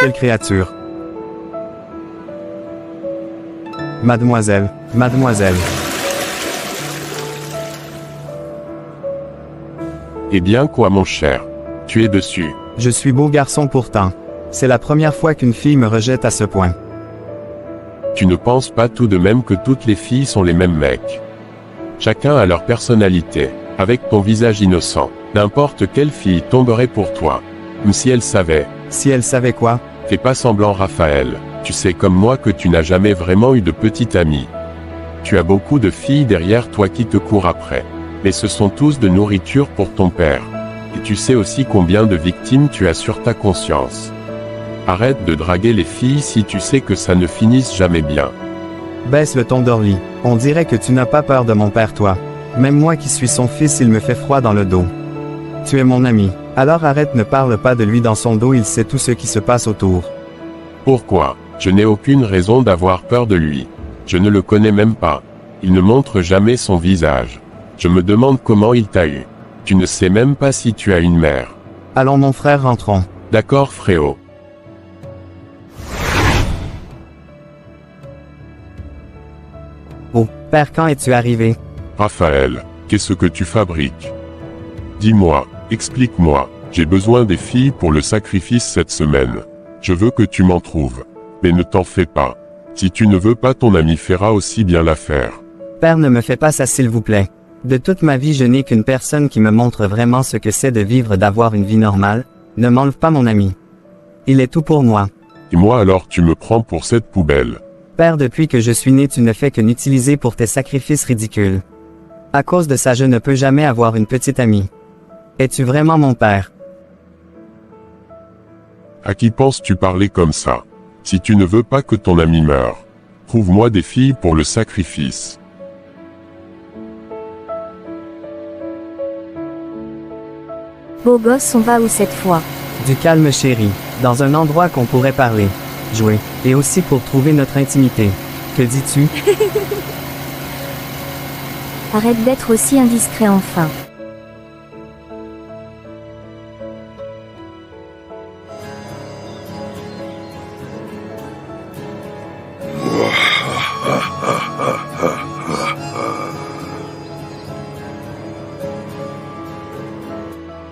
Quelle créature! Mademoiselle, mademoiselle. Eh bien quoi mon cher? Tu es dessus. Je suis beau garçon pourtant. C'est la première fois qu'une fille me rejette à ce point. Tu ne penses pas tout de même que toutes les filles sont les mêmes mecs? Chacun a leur personnalité. Avec ton visage innocent, n'importe quelle fille tomberait pour toi. Comme si elle savait. Si elle savait quoi? Fais pas semblant Raphaël. Tu sais comme moi que tu n'as jamais vraiment eu de petite amie. Tu as beaucoup de filles derrière toi qui te courent après. Mais ce sont tous de nourriture pour ton père. Et tu sais aussi combien de victimes tu as sur ta conscience. Arrête de draguer les filles si tu sais que ça ne finisse jamais bien. Baisse le ton d'Orly. On dirait que tu n'as pas peur de mon père toi. Même moi qui suis son fils il me fait froid dans le dos. Tu es mon ami. Alors arrête ne parle pas de lui dans son dos il sait tout ce qui se passe autour. Pourquoi? Je n'ai aucune raison d'avoir peur de lui. Je ne le connais même pas. Il ne montre jamais son visage. Je me demande comment il t'a eu. Tu ne sais même pas si tu as une mère. Allons mon frère rentrons. D'accord Fréo. Oh, père quand es-tu arrivé? Raphaël, qu'est-ce que tu fabriques? Dis-moi, explique-moi, j'ai besoin des filles pour le sacrifice cette semaine. Je veux que tu m'en trouves. Mais ne t'en fais pas. Si tu ne veux pas ton ami fera aussi bien l'affaire. Père ne me fais pas ça s'il vous plaît. De toute ma vie je n'ai qu'une personne qui me montre vraiment ce que c'est de vivre d'avoir une vie normale. Ne m'enlève pas mon ami. Il est tout pour moi. Et moi alors tu me prends pour cette poubelle. Père depuis que je suis né tu ne fais que m'utiliser pour tes sacrifices ridicules. À cause de ça je ne peux jamais avoir une petite amie. Es-tu vraiment mon père? À qui penses-tu parler comme ça? Si tu ne veux pas que ton ami meure, trouve-moi des filles pour le sacrifice. Beau gosse, on va où cette fois? Du calme chérie, dans un endroit qu'on pourrait parler, jouer, et aussi pour trouver notre intimité. Que dis-tu? Arrête d'être aussi indiscret enfin.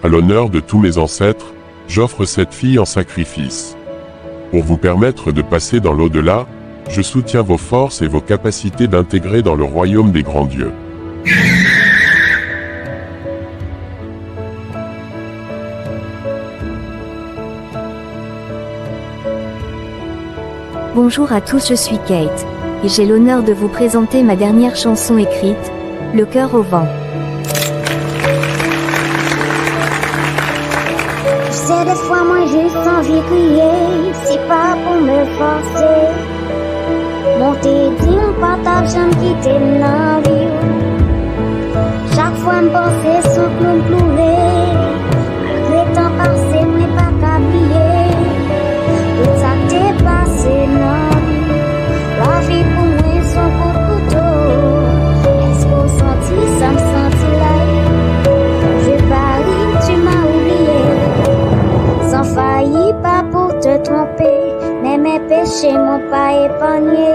À l'honneur de tous mes ancêtres, j'offre cette fille en sacrifice. Pour vous permettre de passer dans l'au-delà, je soutiens vos forces et vos capacités d'intégrer dans le royaume des grands dieux. Bonjour à tous, je suis Kate. Et j'ai l'honneur de vous présenter ma dernière chanson écrite, Le cœur au vent. C'est des fois moi juste envie de crier, c'est pas pour me forcer. Monter d'une portable, j'aime quitter la vie. Chaque fois me penser sous clown cloué, malgré temps passé, moi pas t'habiller. Tout ça t'est passé, non. La vie pour moi, son coup de couteau. Est-ce qu'on sentit, ça me sentit là? Je parie, tu m'as oublié. Sans faillir, pas pour te tromper, mais mes péchés m'ont pas épargné.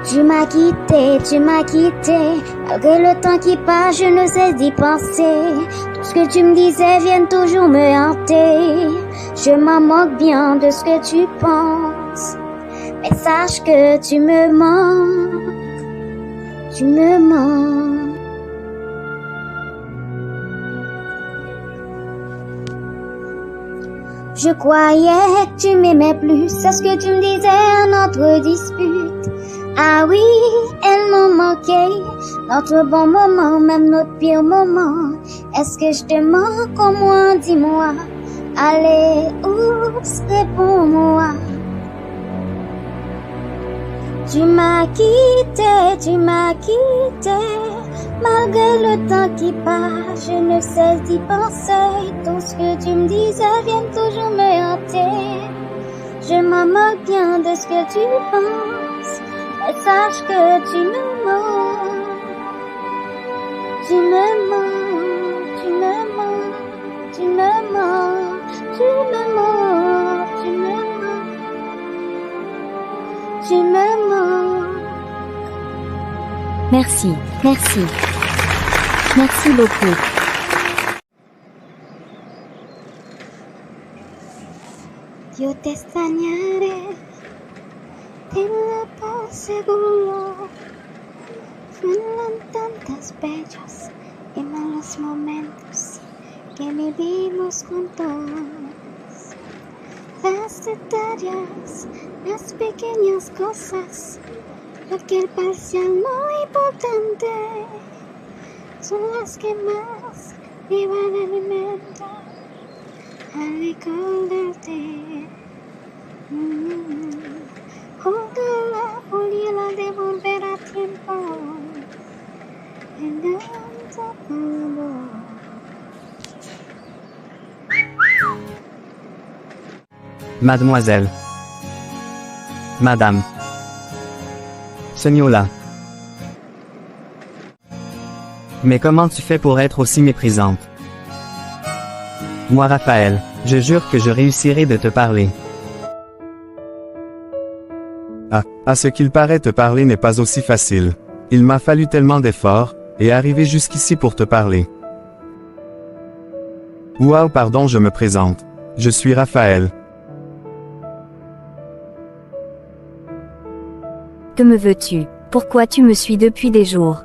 Tu m'as quitté, malgré le temps qui passe, je ne cesse d'y penser. Tout ce que tu me disais vient toujours me hanter. Je m'en moque bien de ce que tu penses, mais sache que tu me manques, tu me manques. Je croyais que tu m'aimais plus, c'est ce que tu me disais à notre dispute. Ah oui, elles m'ont manqué, notre bon moment, même notre pire moment. Est-ce que je te manque au moins, dis-moi. Allez, oups, réponds-moi. Tu m'as quitté, malgré le temps qui passe, je ne cesse d'y penser. Tout ce que tu me disais vient toujours me hanter. Je m'en moque bien de ce que tu penses, mais sache que tu me manques. Tu me manques, tu me manques, tu me manques, tu me manques. Merci, merci. Merci beaucoup. Yo te extrañaré, tenlo por seguro. Fueron tantos bellos y malos momentos que vivimos juntos. Las detalles, las pequeñas cosas, lo que parece muy importante, son las que más me van a alimentar al recordarte. Ojalá pudiera devolver a tiempo el tanto amor. Mademoiselle. Madame. Sogniola. Mais comment tu fais pour être aussi méprisante? Moi, Raphaël, je jure que je réussirai de te parler. Ah, à ce qu'il paraît, te parler n'est pas aussi facile. Il m'a fallu tellement d'efforts, et arriver jusqu'ici pour te parler. Wow, pardon, je me présente. Je suis Raphaël. Que me veux-tu? Pourquoi tu me suis depuis des jours?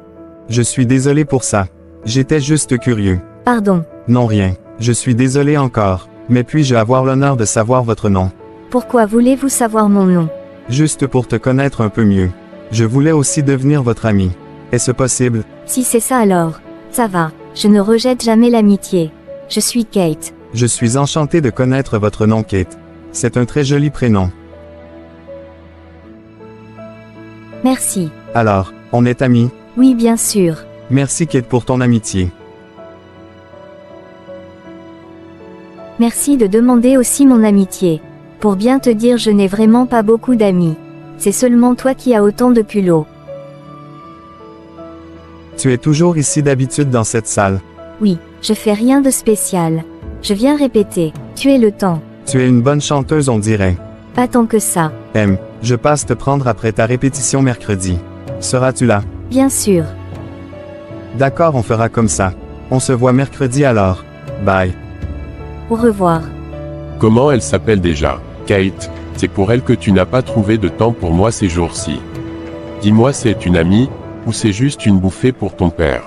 Je suis désolé pour ça. J'étais juste curieux. Pardon. Non, rien. Je suis désolé encore. Mais puis-je avoir l'honneur de savoir votre nom? Pourquoi voulez-vous savoir mon nom? Juste pour te connaître un peu mieux. Je voulais aussi devenir votre ami. Est-ce possible? Si c'est ça alors, ça va. Je ne rejette jamais l'amitié. Je suis Kate. Je suis enchanté de connaître votre nom, Kate. C'est un très joli prénom. Merci. Alors, on est amis? Oui, bien sûr. Merci, Kate, pour ton amitié. Merci de demander aussi mon amitié. Pour bien te dire, je n'ai vraiment pas beaucoup d'amis. C'est seulement toi qui as autant de culot. Tu es toujours ici d'habitude dans cette salle. Oui, je fais rien de spécial. Je viens répéter. Tuer le temps. Tu es une bonne chanteuse, on dirait. Pas tant que ça. Je passe te prendre après ta répétition mercredi. Seras-tu là? Bien sûr. D'accord, on fera comme ça. On se voit mercredi alors. Bye. Au revoir. Comment elle s'appelle déjà? Kate, c'est pour elle que tu n'as pas trouvé de temps pour moi ces jours-ci. Dis-moi, c'est une amie, ou c'est juste une bouffée pour ton père?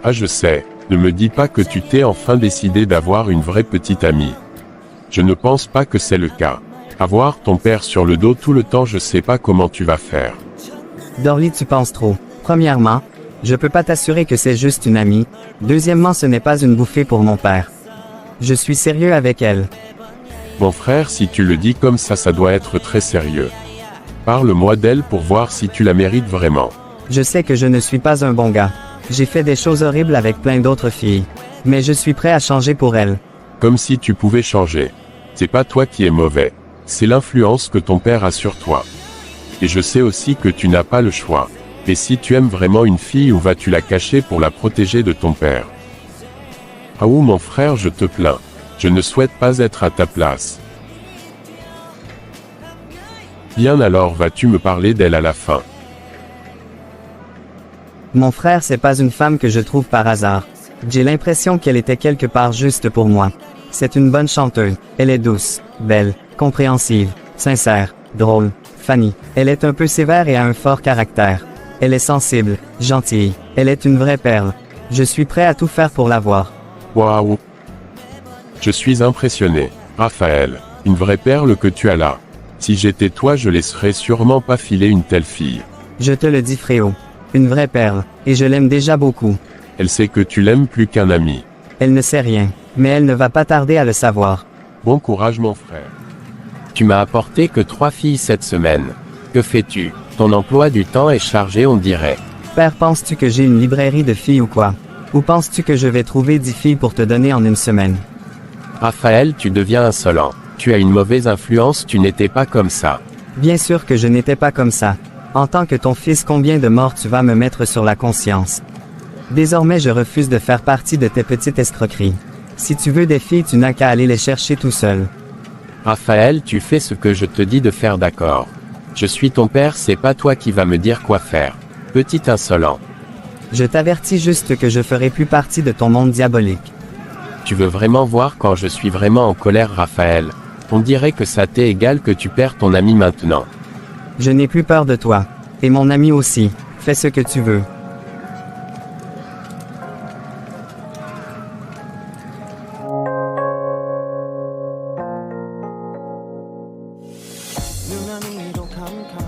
Ah, je sais, ne me dis pas que tu t'es enfin décidé d'avoir une vraie petite amie. Je ne pense pas que c'est le cas. Avoir ton père sur le dos tout le temps, je sais pas comment tu vas faire. Dorly, tu penses trop. Premièrement, je peux pas t'assurer que c'est juste une amie. Deuxièmement, ce n'est pas une bouffée pour mon père. Je suis sérieux avec elle. Mon frère, si tu le dis comme ça doit être très sérieux. Parle-moi d'elle pour voir si tu la mérites vraiment. Je sais que je ne suis pas un bon gars. J'ai fait des choses horribles avec plein d'autres filles. Mais je suis prêt à changer pour elle. Comme si tu pouvais changer. C'est pas toi qui es mauvais. C'est l'influence que ton père a sur toi. Et je sais aussi que tu n'as pas le choix. Et si tu aimes vraiment une fille, où vas-tu la cacher pour la protéger de ton père? Ah ou mon frère, je te plains. Je ne souhaite pas être à ta place. Bien alors, vas-tu me parler d'elle à la fin? Mon frère, c'est pas une femme que je trouve par hasard. J'ai l'impression qu'elle était quelque part juste pour moi. C'est une bonne chanteuse. Elle est douce, belle, compréhensive, sincère, drôle, funny. Elle est un peu sévère et a un fort caractère. Elle est sensible, gentille. Elle est une vraie perle. Je suis prêt à tout faire pour la voir. Waouh! Je suis impressionné. Raphaël, une vraie perle que tu as là. Si j'étais toi, je laisserais sûrement pas filer une telle fille. Je te le dis, Fréo. Une vraie perle. Et je l'aime déjà beaucoup. Elle sait que tu l'aimes plus qu'un ami. Elle ne sait rien. Mais elle ne va pas tarder à le savoir. Bon courage mon frère. Tu m'as apporté que 3 filles cette semaine. Que fais-tu? Ton emploi du temps est chargé, on dirait. Père, penses-tu que j'ai une librairie de filles ou quoi? Ou penses-tu que je vais trouver 10 filles pour te donner en une semaine? Raphaël, tu deviens insolent. Tu as une mauvaise influence, tu n'étais pas comme ça. Bien sûr que je n'étais pas comme ça. En tant que ton fils, combien de morts tu vas me mettre sur la conscience? Désormais, je refuse de faire partie de tes petites escroqueries. Si tu veux des filles, tu n'as qu'à aller les chercher tout seul. Raphaël, tu fais ce que je te dis de faire, d'accord? Je suis ton père, c'est pas toi qui vas me dire quoi faire. Petit insolent. Je t'avertis juste que je ferai plus partie de ton monde diabolique. Tu veux vraiment voir quand je suis vraiment en colère, Raphaël? On dirait que ça t'est égal que tu perds ton ami maintenant. Je n'ai plus peur de toi. Et mon ami aussi. Fais ce que tu veux.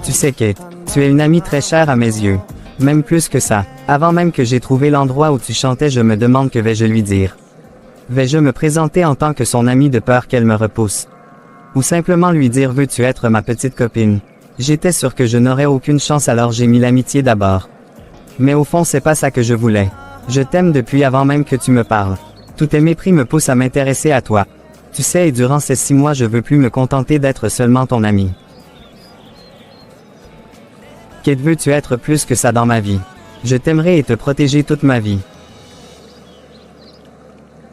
Tu sais Kate, tu es une amie très chère à mes yeux. Même plus que ça. Avant même que j'ai trouvé l'endroit où tu chantais, je me demande que vais-je lui dire. Vais-je me présenter en tant que son amie de peur qu'elle me repousse? Ou simplement lui dire veux-tu être ma petite copine? J'étais sûr que je n'aurais aucune chance, alors j'ai mis l'amitié d'abord. Mais au fond c'est pas ça que je voulais. Je t'aime depuis avant même que tu me parles. Tous tes mépris me poussent à m'intéresser à toi. Tu sais, et durant ces 6 mois je veux plus me contenter d'être seulement ton ami. Kate, veux-tu être plus que ça dans ma vie? Je t'aimerai et te protéger toute ma vie.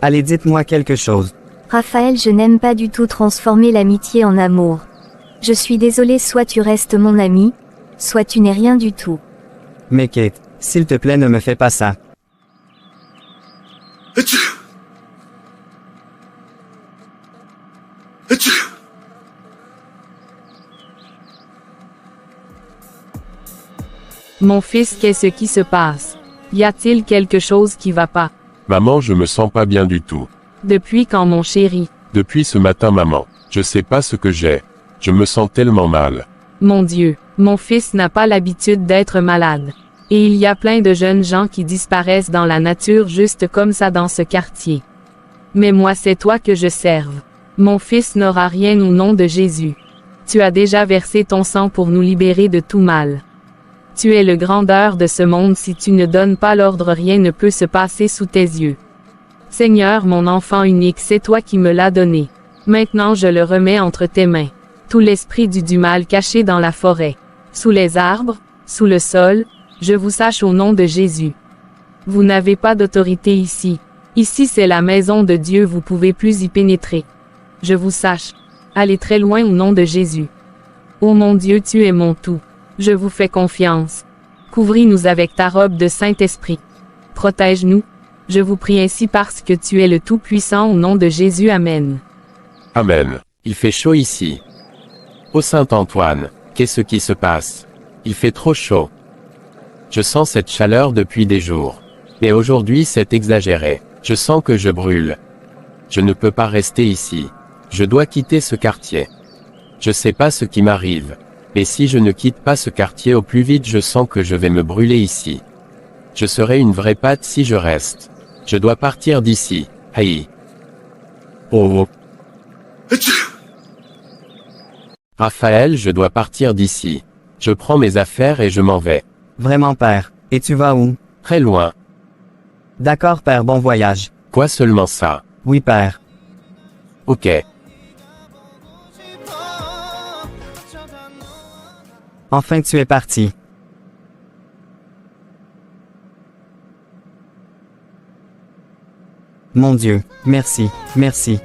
Allez, dites-moi quelque chose. Raphaël, je n'aime pas du tout transformer l'amitié en amour. Je suis désolée, soit tu restes mon ami, soit tu n'es rien du tout. Mais Kate, s'il te plaît, ne me fais pas ça. Mon fils, qu'est-ce qui se passe? Y a-t-il quelque chose qui va pas? Maman, je me sens pas bien du tout. Depuis quand, mon chéri? Depuis ce matin, maman. Je sais pas ce que j'ai. Je me sens tellement mal. Mon Dieu, mon fils n'a pas l'habitude d'être malade. Et il y a plein de jeunes gens qui disparaissent dans la nature juste comme ça dans ce quartier. Mais moi, c'est toi que je serve. Mon fils n'aura rien au nom de Jésus. Tu as déjà versé ton sang pour nous libérer de tout mal. Tu es le grandeur de ce monde, si tu ne donnes pas l'ordre, rien ne peut se passer sous tes yeux. Seigneur, mon enfant unique, c'est toi qui me l'as donné. Maintenant je le remets entre tes mains. Tout l'esprit du mal caché dans la forêt, sous les arbres, sous le sol, je vous sache au nom de Jésus. Vous n'avez pas d'autorité ici. Ici c'est la maison de Dieu, vous pouvez plus y pénétrer. Je vous sache. Allez très loin au nom de Jésus. Ô mon Dieu, tu es mon tout. Je vous fais confiance. Couvris-nous avec ta robe de Saint-Esprit. Protège-nous. Je vous prie ainsi parce que tu es le Tout-Puissant, au nom de Jésus. Amen. Amen. Il fait chaud ici. Ô Saint-Antoine, qu'est-ce qui se passe? Il fait trop chaud. Je sens cette chaleur depuis des jours. Et aujourd'hui c'est exagéré. Je sens que je brûle. Je ne peux pas rester ici. Je dois quitter ce quartier. Je sais pas ce qui m'arrive. Et si je ne quitte pas ce quartier au plus vite, je sens que je vais me brûler ici. Je serai une vraie pâte si je reste. Je dois partir d'ici. Aïe. Oh. Raphaël, je dois partir d'ici. Je prends mes affaires et je m'en vais. Vraiment père. Et tu vas où? Très loin. D'accord père, bon voyage. Quoi seulement ça? Oui père. Ok. Enfin tu es parti. Mon Dieu, merci, merci.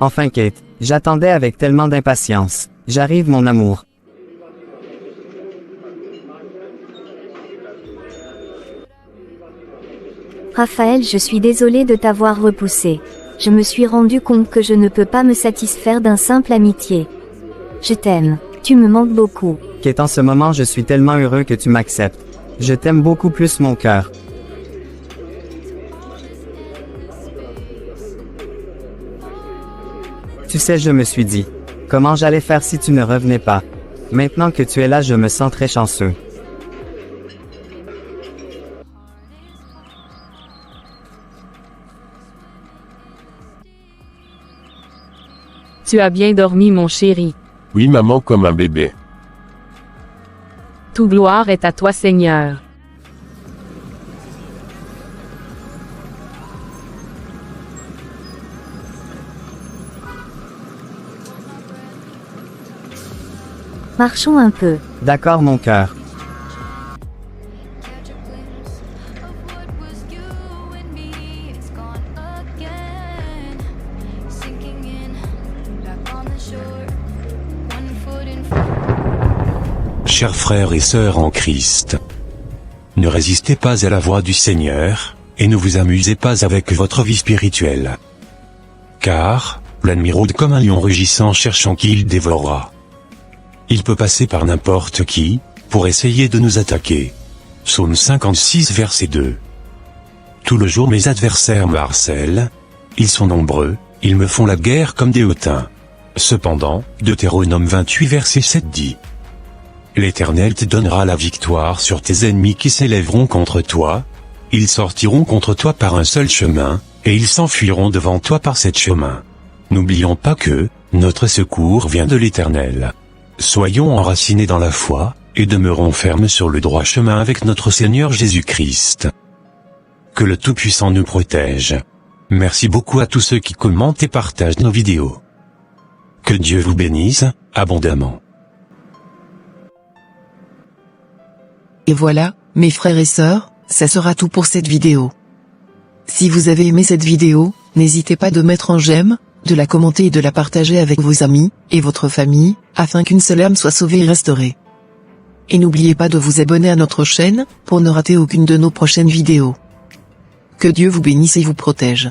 Enfin Kate, j'attendais avec tellement d'impatience. J'arrive mon amour. Raphaël, je suis désolée de t'avoir repoussé. Je me suis rendu compte que je ne peux pas me satisfaire d'un simple amitié. Je t'aime. Tu me manques beaucoup. Kate, en ce moment je suis tellement heureux que tu m'acceptes. Je t'aime beaucoup plus, mon cœur. Tu sais, je me suis dit, comment j'allais faire si tu ne revenais pas. Maintenant que tu es là, je me sens très chanceux. Tu as bien dormi, mon chéri. Oui, maman, comme un bébé. Toute gloire est à toi, Seigneur. Marchons un peu. D'accord mon cœur. Catch a glimpse of what was you and me. It's gone again, sinking in, back on the shore, one foot in front. Chers frères et sœurs en Christ, ne résistez pas à la voix du Seigneur, et ne vous amusez pas avec votre vie spirituelle. Car, l'ennemi rôde comme un lion rugissant cherchant qui il dévorera. Il peut passer par n'importe qui, pour essayer de nous attaquer. Psaume 56 verset 2. Tout le jour mes adversaires me harcèlent, ils sont nombreux, ils me font la guerre comme des hautains. Cependant, Deutéronome 28 verset 7 dit: L'Éternel te donnera la victoire sur tes ennemis qui s'élèveront contre toi. Ils sortiront contre toi par un seul chemin, et ils s'enfuiront devant toi par sept chemins. N'oublions pas que, notre secours vient de l'Éternel. Soyons enracinés dans la foi, et demeurons fermes sur le droit chemin avec notre Seigneur Jésus-Christ. Que le Tout-Puissant nous protège. Merci beaucoup à tous ceux qui commentent et partagent nos vidéos. Que Dieu vous bénisse, abondamment. Et voilà, mes frères et sœurs, ça sera tout pour cette vidéo. Si vous avez aimé cette vidéo, n'hésitez pas de mettre un j'aime, de la commenter et de la partager avec vos amis, et votre famille, afin qu'une seule âme soit sauvée et restaurée. Et n'oubliez pas de vous abonner à notre chaîne, pour ne rater aucune de nos prochaines vidéos. Que Dieu vous bénisse et vous protège.